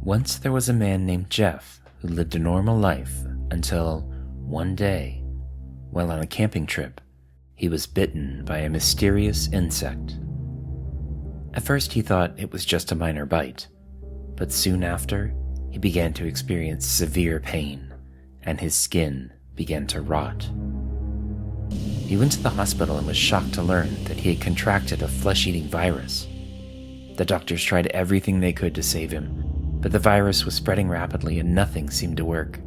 Once there was a man named Jeff who lived a normal life until one day, while on a camping trip, he was bitten by a mysterious insect. At first he thought it was just a minor bite, but soon after, he began to experience severe pain, and his skin began to rot. He went to the hospital and was shocked to learn that he had contracted a flesh-eating virus. The doctors tried everything they could to save him, but the virus was spreading rapidly and nothing seemed to work.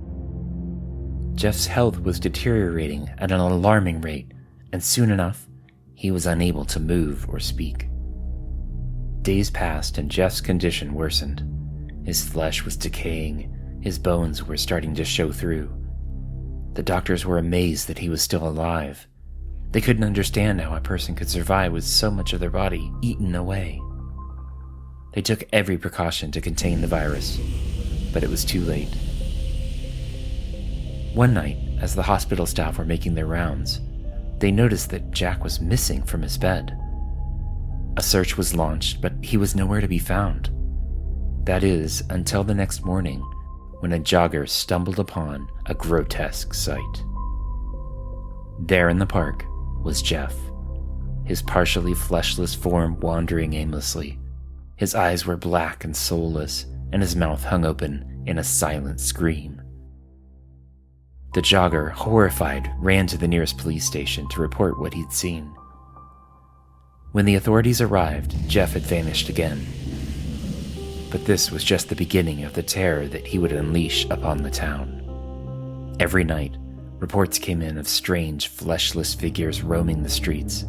Jeff's health was deteriorating at an alarming rate, and soon enough, he was unable to move or speak. Days passed and Jeff's condition worsened. His flesh was decaying, his bones were starting to show through. The doctors were amazed that he was still alive. They couldn't understand how a person could survive with so much of their body eaten away. They took every precaution to contain the virus, but it was too late. One night, as the hospital staff were making their rounds, they noticed that Jack was missing from his bed. A search was launched, but he was nowhere to be found. That is, until the next morning, when a jogger stumbled upon a grotesque sight. There in the park was Jeff, his partially fleshless form wandering aimlessly. His eyes were black and soulless, and his mouth hung open in a silent scream. The jogger, horrified, ran to the nearest police station to report what he'd seen. When the authorities arrived, Jeff had vanished again. But this was just the beginning of the terror that he would unleash upon the town. Every night, reports came in of strange, fleshless figures roaming the streets.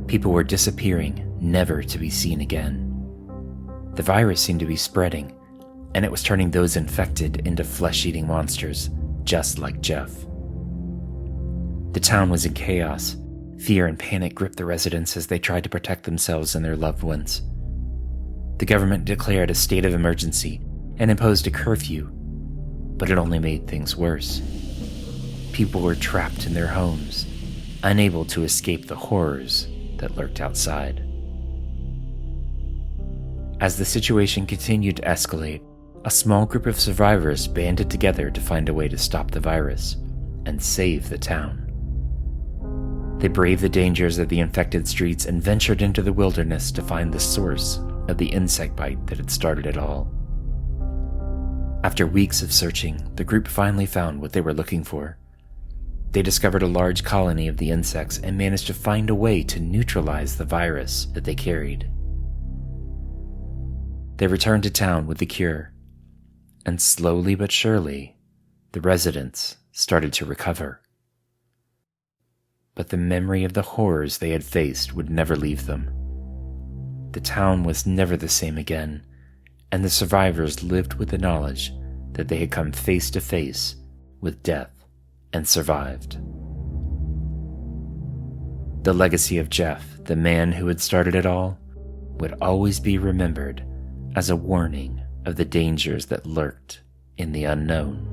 People were disappearing, never to be seen again. The virus seemed to be spreading, and it was turning those infected into flesh-eating monsters, just like Jeff. The town was in chaos. Fear and panic gripped the residents as they tried to protect themselves and their loved ones. The government declared a state of emergency and imposed a curfew, but it only made things worse. People were trapped in their homes, unable to escape the horrors that lurked outside. As the situation continued to escalate, a small group of survivors banded together to find a way to stop the virus and save the town. They braved the dangers of the infected streets and ventured into the wilderness to find the source of the insect bite that had started it all. After weeks of searching, the group finally found what they were looking for. They discovered a large colony of the insects and managed to find a way to neutralize the virus that they carried. They returned to town with the cure, and slowly but surely, the residents started to recover. But the memory of the horrors they had faced would never leave them. The town was never the same again, and the survivors lived with the knowledge that they had come face to face with death and survived. The legacy of Jeff, the man who had started it all, would always be remembered as a warning of the dangers that lurked in the unknown.